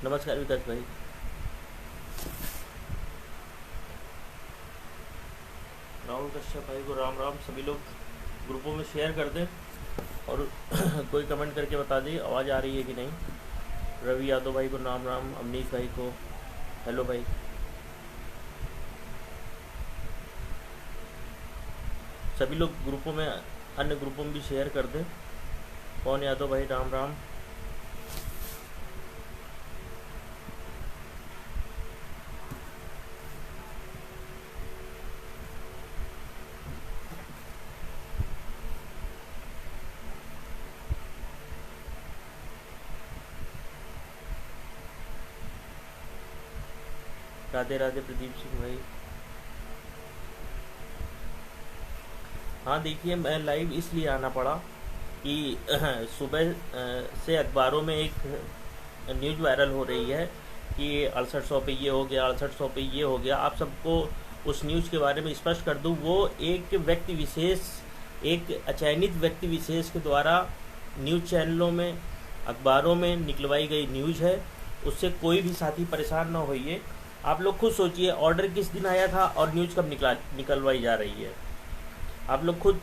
नमस्कार विकास भाई। राहुल कश्यप भाई को राम राम। सभी लोग ग्रुपों में शेयर कर दें और कोई कमेंट करके बता दें आवाज़ आ रही है कि नहीं। रवि यादव भाई को राम राम। अमनीश भाई को हेलो भाई। सभी लोग ग्रुपों में, अन्य ग्रुपों में भी शेयर कर दें। पवन यादव भाई राम राम। राधे राधे प्रदीप सिंह भाई। हाँ देखिए, मैं लाइव इसलिए आना पड़ा कि सुबह से अखबारों में एक न्यूज़ वायरल हो रही है कि 6800 पे ये हो गया, 6800 पे ये हो गया। आप सबको उस न्यूज़ के बारे में स्पष्ट कर दूं, वो एक व्यक्ति विशेष, एक अचयनित व्यक्ति विशेष के द्वारा न्यूज़ चैनलों में, अखबारों में निकलवाई गई न्यूज़ है। उससे कोई भी साथी परेशान ना होइए। आप लोग खुद सोचिए, ऑर्डर किस दिन आया था और न्यूज़ कब निकलवाई जा रही है। आप लोग खुद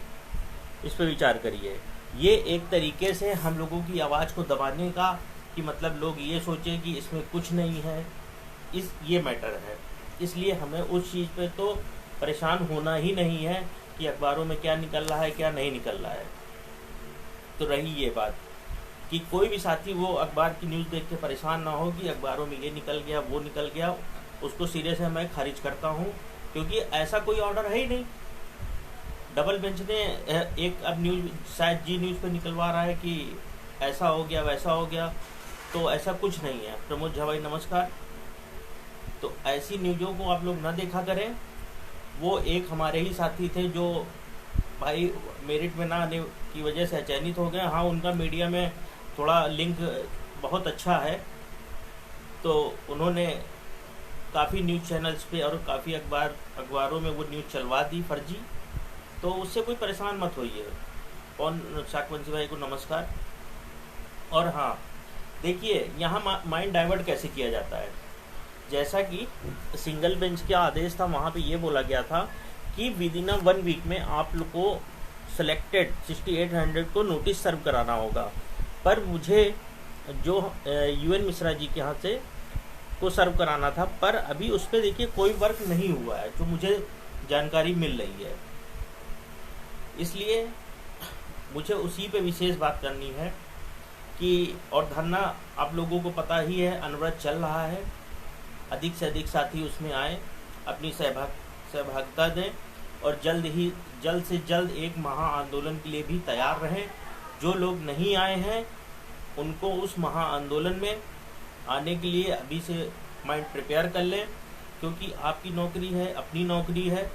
इस पर विचार करिए। ये एक तरीके से हम लोगों की आवाज़ को दबाने का, कि मतलब लोग ये सोचें कि इसमें कुछ नहीं है, ये मैटर है। इसलिए हमें उस चीज़ पे तो परेशान होना ही नहीं है कि अखबारों में क्या निकल रहा है क्या नहीं निकल रहा है। तो रही ये बात कि कोई भी साथी वो अखबार की न्यूज़ देख के परेशान ना हो कि अखबारों में ये निकल गया वो निकल गया, उसको सिरे से मैं खारिज करता हूँ, क्योंकि ऐसा कोई ऑर्डर है ही नहीं। डबल बेंच ने एक अब न्यूज़ शायद जी न्यूज़ पे निकलवा रहा है कि ऐसा हो गया वैसा हो गया, तो ऐसा कुछ नहीं है। प्रमोद झा भाई नमस्कार। तो ऐसी न्यूज़ों को आप लोग ना देखा करें। वो एक हमारे ही साथी थे जो भाई मेरिट में ना आने की वजह से अचयनित हो गए। हाँ, उनका मीडिया में थोड़ा लिंक बहुत अच्छा है, तो उन्होंने काफ़ी न्यूज़ चैनल्स पे और काफ़ी अखबारों में वो न्यूज़ चलवा दी फर्जी। तो उससे कोई परेशान मत होइए। पवन शाकवंशी भाई को नमस्कार। और हाँ देखिए, यहाँ माइंड डाइवर्ट कैसे किया जाता है। जैसा कि सिंगल बेंच का आदेश था, वहाँ पे ये बोला गया था कि विद इन 1 वीक में आप लोग को सेलेक्टेड 6800 को नोटिस सर्व कराना होगा। पर मुझे जो UN मिश्रा जी के यहाँ से को सर्व कराना था, पर अभी उस पर देखिए कोई वर्क नहीं हुआ है, जो मुझे जानकारी मिल रही है। इसलिए मुझे उसी पे विशेष बात करनी है कि, और धरना आप लोगों को पता ही है अनवरत चल रहा है। अधिक से अधिक साथी उसमें आए, अपनी सहभागिता दें और जल्द से जल्द एक महा आंदोलन के लिए भी तैयार रहें। जो लोग नहीं आए हैं उनको उस महा आंदोलन में आने के लिए अभी से माइंड प्रिपेयर कर लें, क्योंकि आपकी नौकरी है, अपनी नौकरी है,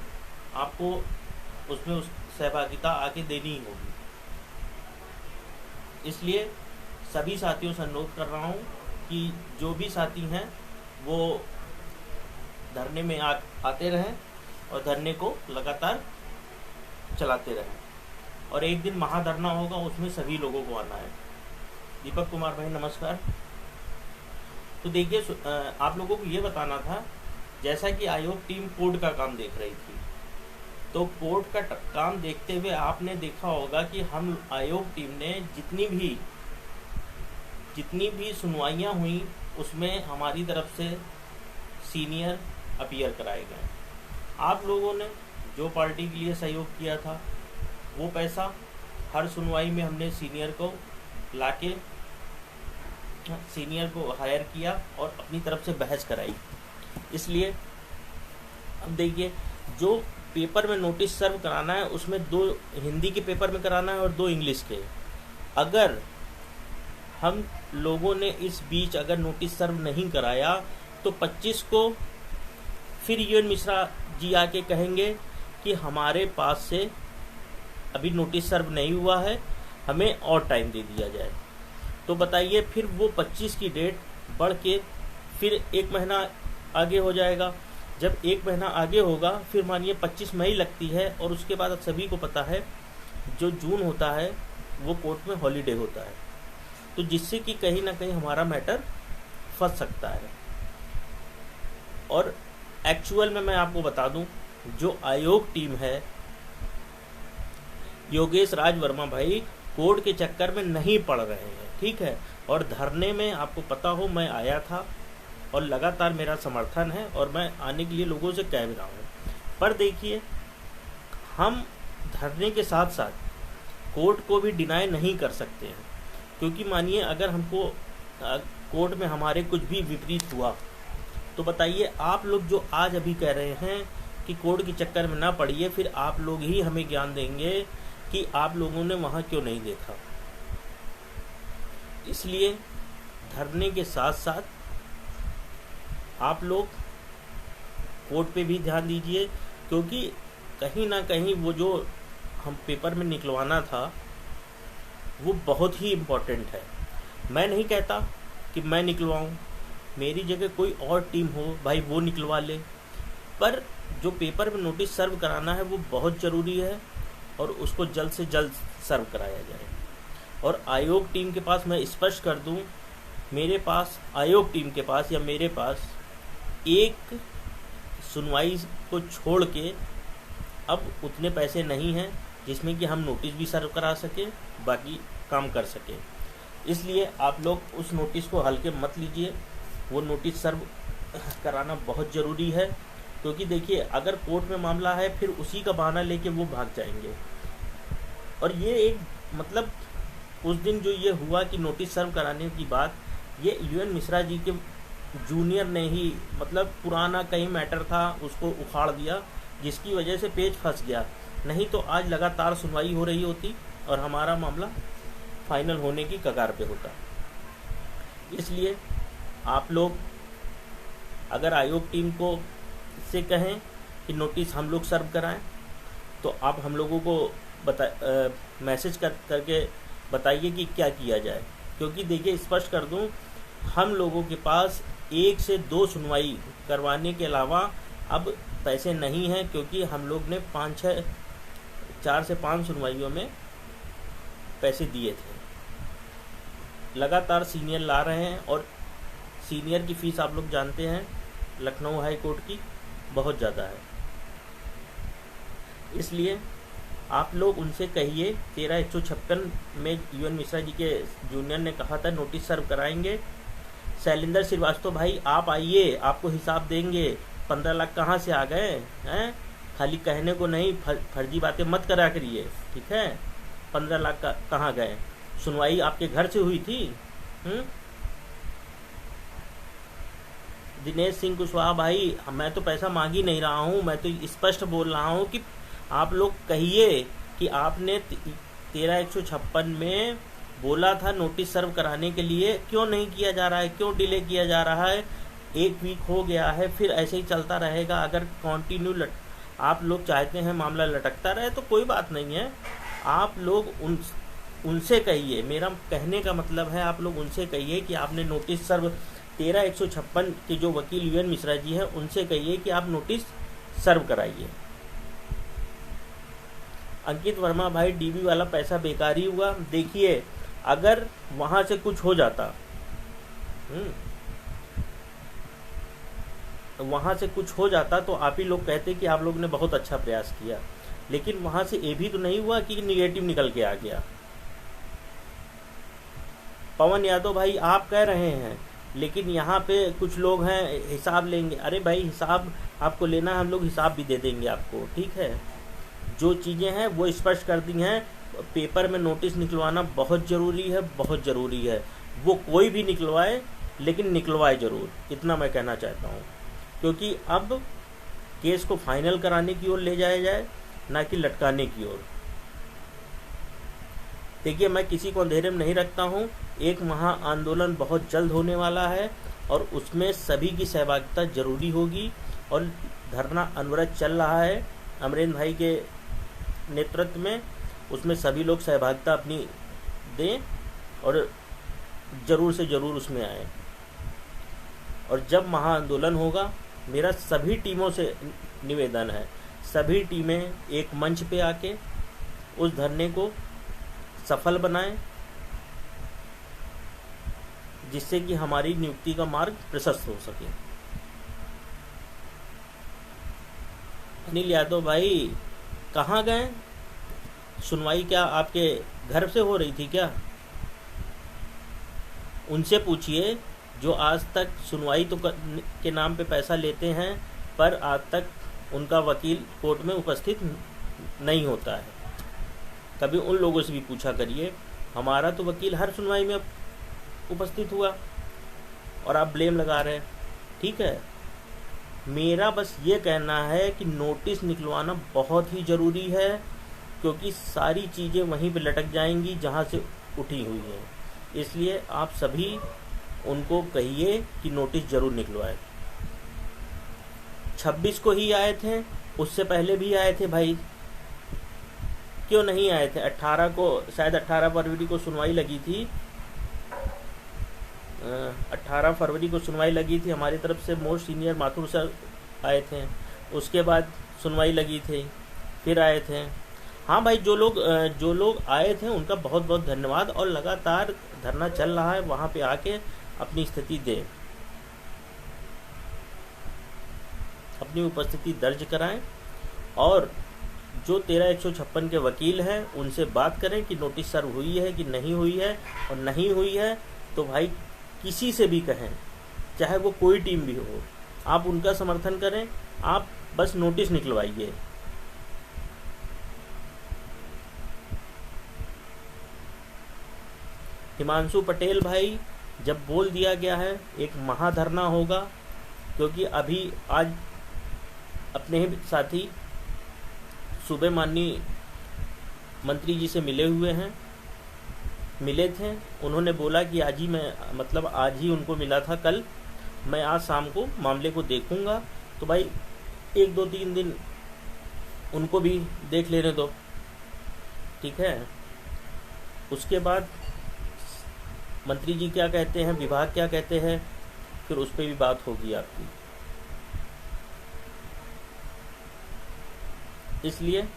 आपको उसमें उस सहभागिता आके देनी ही होगी। इसलिए सभी साथियों से अनुरोध कर रहा हूँ कि जो भी साथी हैं वो धरने में आते रहें और धरने को लगातार चलाते रहें। और एक दिन महाधरना होगा, उसमें सभी लोगों को आना है। दीपक कुमार भाई नमस्कार। तो देखिए, आप लोगों को ये बताना था, जैसा कि आयोग टीम कोर्ट का काम देख रही थी, तो कोर्ट का काम देखते हुए आपने देखा होगा कि हम आयोग टीम ने जितनी भी सुनवाइयाँ हुई उसमें हमारी तरफ से सीनियर अपीयर कराए गए। आप लोगों ने जो पार्टी के लिए सहयोग किया था, वो पैसा हर सुनवाई में हमने सीनियर को हायर किया और अपनी तरफ से बहस कराई। इसलिए अब देखिए, जो पेपर में नोटिस सर्व कराना है उसमें 2 हिंदी के पेपर में कराना है और 2 इंग्लिश के। अगर हम लोगों ने इस बीच अगर नोटिस सर्व नहीं कराया तो 25 को फिर UN मिश्रा जी आके कहेंगे कि हमारे पास से अभी नोटिस सर्व नहीं हुआ है, हमें और टाइम दे दिया जाए। तो बताइए, फिर वो 25 की डेट बढ़ के फिर 1 महीना आगे हो जाएगा। जब 1 महीना आगे होगा, फिर मानिए 25 मई लगती है, और उसके बाद अब सभी को पता है जो जून होता है वो कोर्ट में हॉलीडे होता है, तो जिससे कि कहीं ना कहीं हमारा मैटर फंस सकता है। और एक्चुअल में मैं आपको बता दूं, जो आयोग टीम है, योगेश राज वर्मा भाई कोर्ट के चक्कर में नहीं पड़ रहे हैं, ठीक है। और धरने में आपको पता हो मैं आया था और लगातार मेरा समर्थन है और मैं आने के लिए लोगों से कह भी रहा हूँ। पर देखिए, हम धरने के साथ साथ कोर्ट को भी डिनाई नहीं कर सकते हैं, क्योंकि मानिए अगर हमको कोर्ट में हमारे कुछ भी विपरीत हुआ तो बताइए, आप लोग जो आज अभी कह रहे हैं कि कोर्ट के चक्कर में ना पड़िए, फिर आप लोग ही हमें ज्ञान देंगे कि आप लोगों ने वहाँ क्यों नहीं देखा। इसलिए धरने के साथ साथ आप लोग कोर्ट पे भी ध्यान दीजिए, क्योंकि कहीं ना कहीं वो जो हम पेपर में निकलवाना था वो बहुत ही इम्पोर्टेंट है। मैं नहीं कहता कि मैं निकलवाऊं, मेरी जगह कोई और टीम हो भाई वो निकलवा ले, पर जो पेपर में नोटिस सर्व कराना है वो बहुत ज़रूरी है और उसको जल्द से जल्द सर्व कराया जाए। और आयोग टीम के पास मैं स्पष्ट कर दूं, मेरे पास आयोग टीम के पास या मेरे पास एक सुनवाई को छोड़ के अब उतने पैसे नहीं हैं जिसमें कि हम नोटिस भी सर्व करा सके, बाकी काम कर सके। इसलिए आप लोग उस नोटिस को हल्के मत लीजिए, वो नोटिस सर्व कराना बहुत ज़रूरी है। क्योंकि देखिए, अगर कोर्ट में मामला है फिर उसी का बहाना लेके वो भाग जाएंगे। और ये एक मतलब उस दिन जो ये हुआ कि नोटिस सर्व कराने की बात, ये UN मिश्रा जी के जूनियर ने ही मतलब पुराना कहीं मैटर था उसको उखाड़ दिया, जिसकी वजह से पेच फंस गया। नहीं तो आज लगातार सुनवाई हो रही होती और हमारा मामला फाइनल होने की कगार पे होता। इसलिए आप लोग अगर आयोग टीम को से कहें कि नोटिस हम लोग सर्व कराएं, तो आप हम लोगों को मैसेज करके बताइए कि क्या किया जाए। क्योंकि देखिए, स्पष्ट कर दूं, हम लोगों के पास 1 से 2 सुनवाई करवाने के अलावा अब पैसे नहीं हैं, क्योंकि हम लोग ने 4 से 5 सुनवाइयों में पैसे दिए थे। लगातार सीनियर ला रहे हैं और सीनियर की फ़ीस आप लोग जानते हैं लखनऊ हाई कोर्ट की बहुत ज़्यादा है। इसलिए आप लोग उनसे कहिए, 13-156 में UN मिश्रा जी के जूनियर ने कहा था नोटिस सर्व कराएंगे। शैलेंद्र श्रीवास्तव भाई आप आइए, आपको हिसाब देंगे। 15 लाख कहाँ से आ गए हैं? खाली कहने को नहीं, फर्जी बातें मत करा करिए, ठीक है। 15 लाख कहाँ गए? सुनवाई आपके घर से हुई थी। दिनेश सिंह कुशवाहा भाई, मैं तो पैसा मांग ही नहीं रहा हूँ, मैं तो स्पष्ट बोल रहा हूँ कि आप लोग कहिए कि आपने 13-156 में बोला था नोटिस सर्व कराने के लिए, क्यों नहीं किया जा रहा है, क्यों डिले किया जा रहा है? 1 वीक हो गया है, फिर ऐसे ही चलता रहेगा। अगर कंटिन्यू आप लोग चाहते हैं मामला लटकता रहे तो कोई बात नहीं है, आप लोग उनसे कहिए। मेरा कहने का मतलब है आप लोग उनसे कहिए कि आपने नोटिस सर्व 13-156 के जो वकील UN मिश्रा जी हैं उनसे कहिए कि आप नोटिस सर्व कराइए। अंकित वर्मा भाई, DB वाला पैसा बेकार ही हुआ। देखिए, अगर वहां से कुछ हो जाता, वहां से कुछ हो जाता तो आप ही लोग कहते कि आप लोग ने बहुत अच्छा प्रयास किया। लेकिन वहां से ये भी तो नहीं हुआ कि निगेटिव निकल के आ गया। पवन यादव भाई, आप कह रहे हैं लेकिन यहाँ पे कुछ लोग हैं हिसाब लेंगे। अरे भाई, हिसाब आपको लेना है, हम लोग हिसाब भी दे देंगे आपको, ठीक है। जो चीज़ें हैं वो स्पष्ट कर दी हैं। पेपर में नोटिस निकलवाना बहुत ज़रूरी है, बहुत ज़रूरी है। वो कोई भी निकलवाए, लेकिन निकलवाए ज़रूर, इतना मैं कहना चाहता हूँ। क्योंकि अब केस को फाइनल कराने की ओर ले जाया जाए, ना कि लटकाने की ओर। देखिए, मैं किसी को अंधेरे में नहीं रखता हूँ। एक महा आंदोलन बहुत जल्द होने वाला है और उसमें सभी की सहभागिता जरूरी होगी। और धरना अनवरत चल रहा है अमरेंद्र भाई के नेतृत्व में, उसमें सभी लोग सहभागिता अपनी दें और ज़रूर से ज़रूर उसमें आए। और जब महा आंदोलन होगा, मेरा सभी टीमों से निवेदन है, सभी टीमें एक मंच पे आके उस धरने को सफल बनाएं। जिससे कि हमारी नियुक्ति का मार्ग प्रशस्त हो सके। अनिल यादव भाई कहाँ गए? सुनवाई क्या आपके घर से हो रही थी क्या? उनसे पूछिए जो आज तक सुनवाई तो के नाम पे पैसा लेते हैं, पर आज तक उनका वकील कोर्ट में उपस्थित नहीं होता है। कभी उन लोगों से भी पूछा करिए। हमारा तो वकील हर सुनवाई में उपस्थित हुआ और आप ब्लेम लगा रहे हैं। ठीक है, मेरा बस ये कहना है कि नोटिस निकलवाना बहुत ही ज़रूरी है, क्योंकि सारी चीज़ें वहीं पे लटक जाएंगी जहाँ से उठी हुई हैं। इसलिए आप सभी उनको कहिए कि नोटिस ज़रूर निकलवाए। 26 को ही आए थे, उससे पहले भी आए थे भाई, क्यों नहीं आए थे? 18 को, शायद 18 फरवरी को सुनवाई लगी थी। 18 फरवरी को सुनवाई लगी थी, हमारी तरफ से मोस्ट सीनियर माथुर सर आए थे। उसके बाद सुनवाई लगी थी, फिर आए थे। हाँ भाई, जो लोग आए थे उनका बहुत बहुत धन्यवाद, और लगातार धरना चल रहा है, वहाँ पे आके अपनी स्थिति दें, अपनी उपस्थिति दर्ज कराएं, और जो 13-156 के वकील हैं उनसे बात करें कि नोटिस सर्व हुई है कि नहीं हुई है, और नहीं हुई है तो भाई किसी से भी कहें, चाहे वो कोई टीम भी हो, आप उनका समर्थन करें, आप बस नोटिस निकलवाइए। हिमांशु पटेल भाई, जब बोल दिया गया है एक महाधरना होगा, क्योंकि अभी आज अपने ही साथी सुबह माननीय मंत्री जी से मिले थे। उन्होंने बोला कि आज ही उनको मिला था, कल मैं आज शाम को मामले को देखूंगा। तो भाई 1-2-3 दिन उनको भी देख लेने दो, ठीक है। उसके बाद मंत्री जी क्या कहते हैं, विभाग क्या कहते हैं, फिर उस पर भी बात होगी आपकी। इसलिए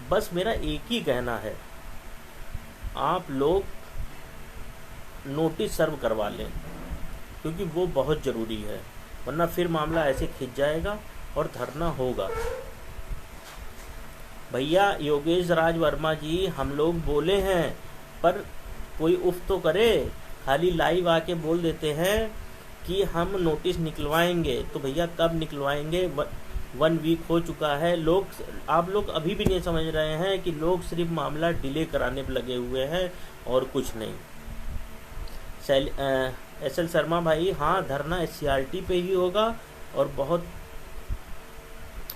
बस मेरा एक ही कहना है, आप लोग नोटिस सर्व करवा लें, क्योंकि वो बहुत ज़रूरी है, वरना फिर मामला ऐसे खिंच जाएगा और धरना होगा। भैया योगेश राज वर्मा जी, हम लोग बोले हैं, पर कोई उफ तो करे। खाली लाइव आके बोल देते हैं कि हम नोटिस निकलवाएंगे, तो भैया कब निकलवाएंगे? 1 वीक हो चुका है। आप लोग अभी भी नहीं समझ रहे हैं कि लोग सिर्फ मामला डिले कराने पर लगे हुए हैं और कुछ नहीं। SL शर्मा भाई, हाँ धरना SCRT पे ही होगा और बहुत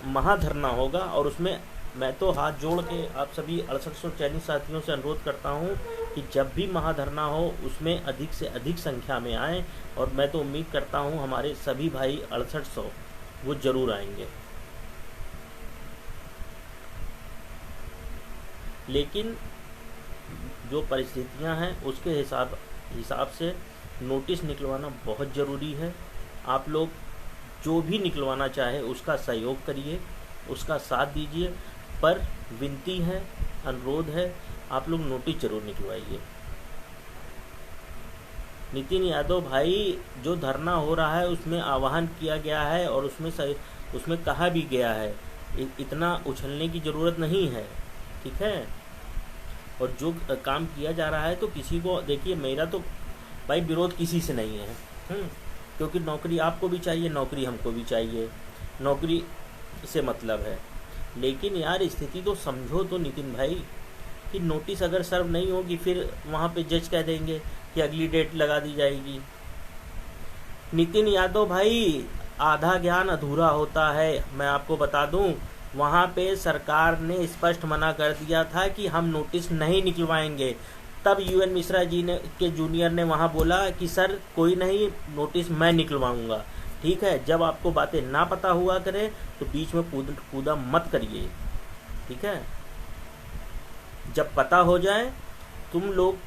महाधरना होगा, और उसमें मैं तो हाथ जोड़ के आप सभी 6800 चैनल साथियों से अनुरोध करता हूं कि जब भी महाधरना हो उसमें अधिक से अधिक संख्या में आएँ, और मैं तो उम्मीद करता हूं हमारे सभी भाई 6800 वो ज़रूर आएंगे। लेकिन जो परिस्थितियां हैं उसके हिसाब से नोटिस निकलवाना बहुत ज़रूरी है। आप लोग जो भी निकलवाना चाहे उसका सहयोग करिए, उसका साथ दीजिए, पर विनती है, अनुरोध है, आप लोग नोटिस जरूर निकलवाइए। नितिन यादव भाई, जो धरना हो रहा है उसमें आह्वान किया गया है और उसमें कहा भी गया है, इतना उछलने की ज़रूरत नहीं है, ठीक है। और जो काम किया जा रहा है तो किसी को, देखिए मेरा तो भाई विरोध किसी से नहीं है, क्योंकि नौकरी आपको भी चाहिए, नौकरी हमको भी चाहिए, नौकरी से मतलब है। लेकिन यार स्थिति तो समझो तो नितिन भाई, कि नोटिस अगर सर्व नहीं होगी फिर वहाँ पे जज कह देंगे कि अगली डेट लगा दी जाएगी। नितिन यादव भाई, आधा ज्ञान अधूरा होता है। मैं आपको बता दूं, वहाँ पे सरकार ने स्पष्ट मना कर दिया था कि हम नोटिस नहीं निकलवाएंगे। तब UN मिश्रा जी के जूनियर ने वहाँ बोला कि सर कोई नहीं, नोटिस मैं निकलवाऊंगा। ठीक है, जब आपको बातें ना पता हुआ करे तो बीच में कूदा मत करिए, ठीक है। जब पता हो जाए, तुम लोग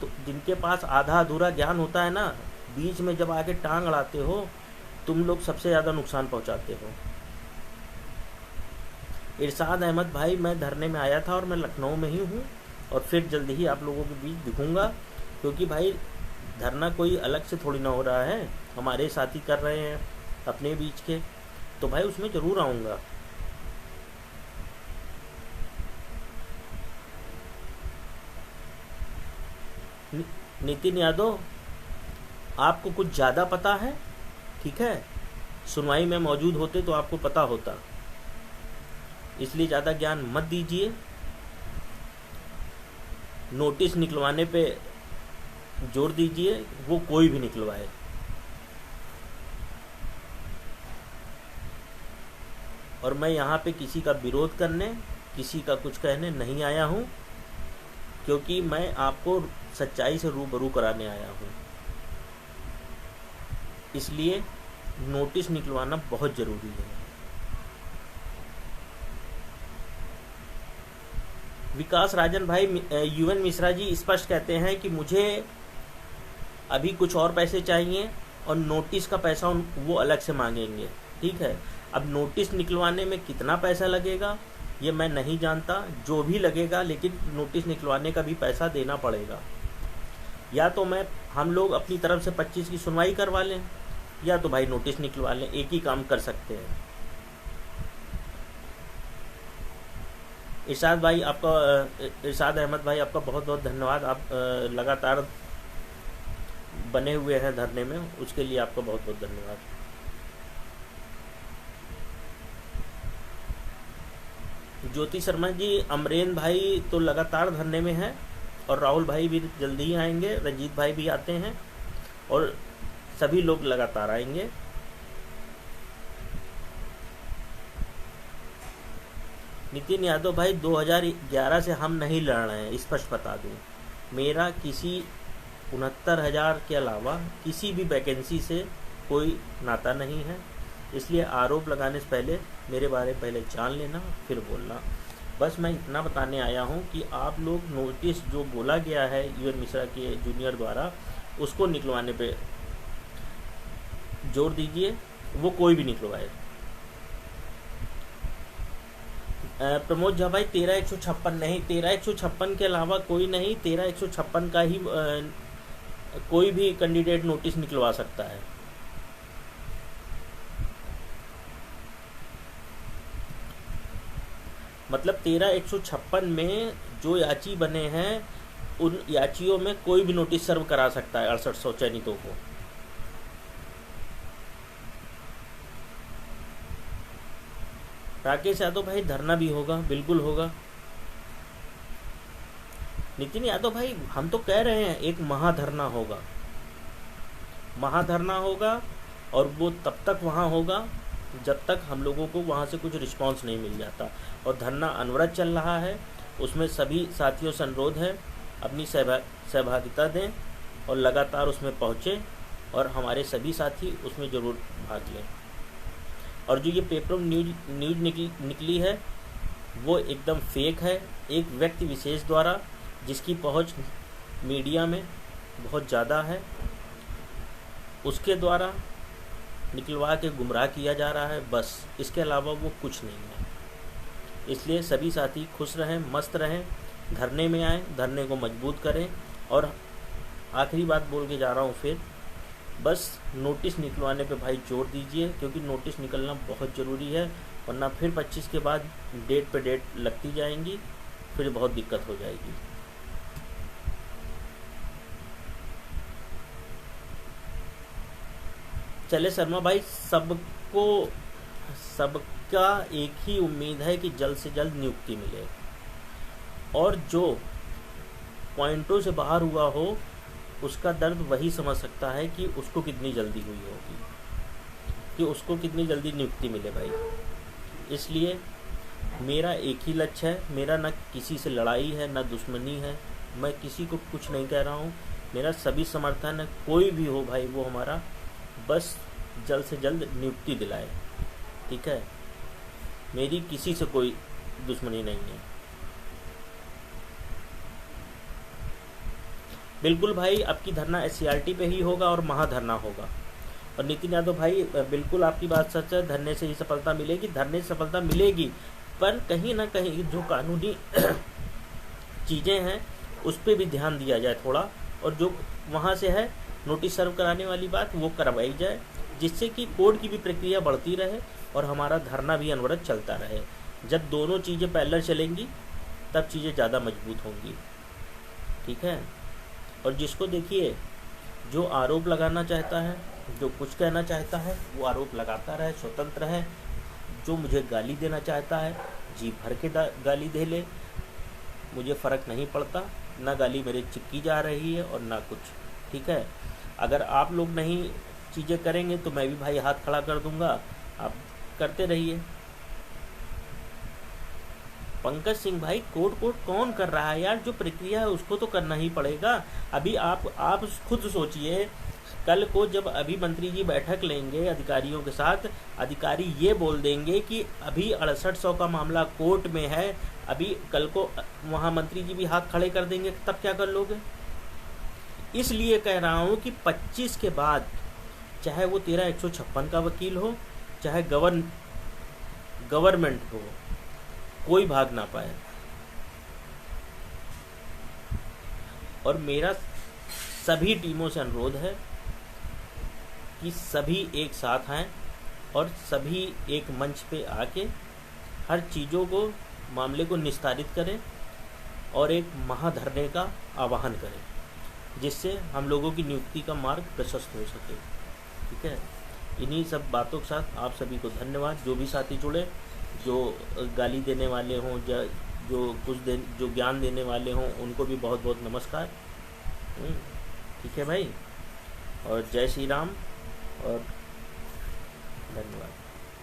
तो जिनके पास आधा अधूरा ज्ञान होता है ना, बीच में जब आके टांग अड़ाते हो, तुम लोग सबसे ज़्यादा नुकसान पहुंचाते हो। इरशाद अहमद भाई, मैं धरने में आया था और मैं लखनऊ में ही हूँ, और फिर जल्द ही आप लोगों के बीच दिखूंगा, क्योंकि भाई धरना कोई अलग से थोड़ी ना हो रहा है, हमारे साथी कर रहे हैं अपने बीच के, तो भाई उसमें ज़रूर आऊँगा। नितिन यादव, आपको कुछ ज़्यादा पता है, ठीक है, सुनवाई में मौजूद होते तो आपको पता होता, इसलिए ज़्यादा ज्ञान मत दीजिए। नोटिस निकलवाने पे जोर दीजिए, वो कोई भी निकलवाए। और मैं यहाँ पे किसी का विरोध करने, किसी का कुछ कहने नहीं आया हूँ, क्योंकि मैं आपको सच्चाई से रूबरू कराने आया हूँ। इसलिए नोटिस निकलवाना बहुत ज़रूरी है। विकास राजन भाई, यूएन मिश्रा जी स्पष्ट कहते हैं कि मुझे अभी कुछ और पैसे चाहिए और नोटिस का पैसा वो अलग से मांगेंगे, ठीक है। अब नोटिस निकलवाने में कितना पैसा लगेगा ये मैं नहीं जानता, जो भी लगेगा, लेकिन नोटिस निकलवाने का भी पैसा देना पड़ेगा। या तो हम लोग अपनी तरफ से 25 की सुनवाई करवा लें, या तो भाई नोटिस निकलवा लें, एक ही काम कर सकते हैं। इरशाद भाई आपका, इरशाद अहमद भाई आपका बहुत बहुत धन्यवाद। आप लगातार बने हुए हैं धरने में, उसके लिए आपका बहुत बहुत धन्यवाद। ज्योति शर्मा जी, अमरेन भाई तो लगातार धरने में हैं, और राहुल भाई भी जल्दी ही आएंगे, रंजीत भाई भी आते हैं, और सभी लोग लगातार आएंगे। नितिन यादव भाई, 2011 से हम नहीं लड़ रहे हैं, स्पष्ट बता दूं। मेरा किसी 69,000 के अलावा किसी भी वैकेंसी से कोई नाता नहीं है, इसलिए आरोप लगाने से पहले मेरे बारे में पहले जान लेना, फिर बोलना। बस मैं इतना बताने आया हूं कि आप लोग नोटिस जो बोला गया है यूएन मिश्रा के जूनियर द्वारा, उसको निकलवाने पे जोर दीजिए, वो कोई भी निकलवाए। प्रमोद झा भाई, 13,156 नहीं, 13,156 के अलावा कोई नहीं, 13,156 का ही कोई भी कैंडिडेट नोटिस निकलवा सकता है। मतलब 13,156 में जो याची बने हैं, उन याचियों में कोई भी नोटिस सर्व करा सकता है 6800 चयनितों को। राकेश यादव भाई, धरना भी होगा, बिल्कुल होगा। नितिन यादव भाई, हम तो कह रहे हैं एक महाधरना होगा, महाधरना होगा, और वो तब तक वहाँ होगा जब तक हम लोगों को वहाँ से कुछ रिस्पांस नहीं मिल जाता। और धरना अनवरत चल रहा है, उसमें सभी साथियों से अनुरोध है अपनी सहभागिता दें और लगातार उसमें पहुँचें, और हमारे सभी साथी उसमें ज़रूर भाग लें। और जो ये पेपर न्यूज निकली है वो एकदम फेक है, एक व्यक्ति विशेष द्वारा, जिसकी पहुंच मीडिया में बहुत ज़्यादा है, उसके द्वारा निकलवा के गुमराह किया जा रहा है, बस इसके अलावा वो कुछ नहीं है। इसलिए सभी साथी खुश रहें, मस्त रहें, धरने में आएँ, धरने को मजबूत करें। और आखिरी बात बोल के जा रहा हूँ फिर, बस नोटिस निकलवाने पे भाई जोर दीजिए, क्योंकि नोटिस निकलना बहुत ज़रूरी है, वरना फिर 25 के बाद डेट पे डेट लगती जाएंगी, फिर बहुत दिक्कत हो जाएगी। चले शर्मा भाई, सबका एक ही उम्मीद है कि जल्द से जल्द नियुक्ति मिले, और जो पॉइंटों से बाहर हुआ हो उसका दर्द वही समझ सकता है कि उसको कितनी जल्दी हुई होगी, कि उसको कितनी जल्दी नियुक्ति मिले भाई। इसलिए मेरा एक ही लक्ष्य है, मेरा न किसी से लड़ाई है न दुश्मनी है, मैं किसी को कुछ नहीं कह रहा हूँ, मेरा सभी समर्थन है, कोई भी हो भाई वो हमारा, बस जल्द से जल्द नियुक्ति दिलाए, ठीक है। मेरी किसी से कोई दुश्मनी नहीं है। बिल्कुल भाई, आपकी धरना SCRT पे ही होगा और महाधरना होगा। और नितिन यादव भाई, बिल्कुल आपकी बात सच है, धरने से ही सफलता मिलेगी, धरने से सफलता मिलेगी, पर कहीं ना कहीं जो कानूनी चीज़ें हैं उस पर भी ध्यान दिया जाए थोड़ा, और जो वहाँ से है नोटिस सर्व कराने वाली बात वो करवाई जाए, जिससे कि कोर्ट की भी प्रक्रिया बढ़ती रहे और हमारा धरना भी अनवरत चलता रहे। जब दोनों चीज़ें पैरेलल चलेंगी तब चीज़ें ज़्यादा मजबूत होंगी। ठीक है। और जिसको देखिए, जो आरोप लगाना चाहता है, जो कुछ कहना चाहता है, वो आरोप लगाता रहे, स्वतंत्र है। जो मुझे गाली देना चाहता है जी भर के गाली दे ले, मुझे फ़र्क नहीं पड़ता, ना गाली मेरे चिपकी जा रही है और ना कुछ। ठीक है। अगर आप लोग नहीं चीज़ें करेंगे तो मैं भी भाई हाथ खड़ा कर दूंगा, आप करते रहिए। पंकज सिंह भाई, कोर्ट कौन कर रहा है यार? जो प्रक्रिया है उसको तो करना ही पड़ेगा। अभी आप खुद सोचिए, कल को जब अभी मंत्री जी बैठक लेंगे अधिकारियों के साथ, अधिकारी ये बोल देंगे कि अभी 6800 का मामला कोर्ट में है, अभी कल को वहाँ मंत्री जी भी हाथ खड़े कर देंगे, तब क्या कर लोगे? इसलिए कह रहा हूँ कि 25 के बाद, चाहे वो तेरा 156 का वकील हो, चाहे गवर्नमेंट हो, कोई भाग ना पाए। और मेरा सभी टीमों से अनुरोध है कि सभी एक साथ आएं और सभी एक मंच पे आके हर चीज़ों को, मामले को निस्तारित करें और एक महाधरने का आह्वान करें, जिससे हम लोगों की नियुक्ति का मार्ग प्रशस्त हो सके। ठीक है। इन्हीं सब बातों के साथ आप सभी को धन्यवाद। जो भी साथी जुड़े, जो गाली देने वाले हों या जो ज्ञान देने वाले हों, उनको भी बहुत बहुत नमस्कार। ठीक है भाई, और जय श्री राम और धन्यवाद।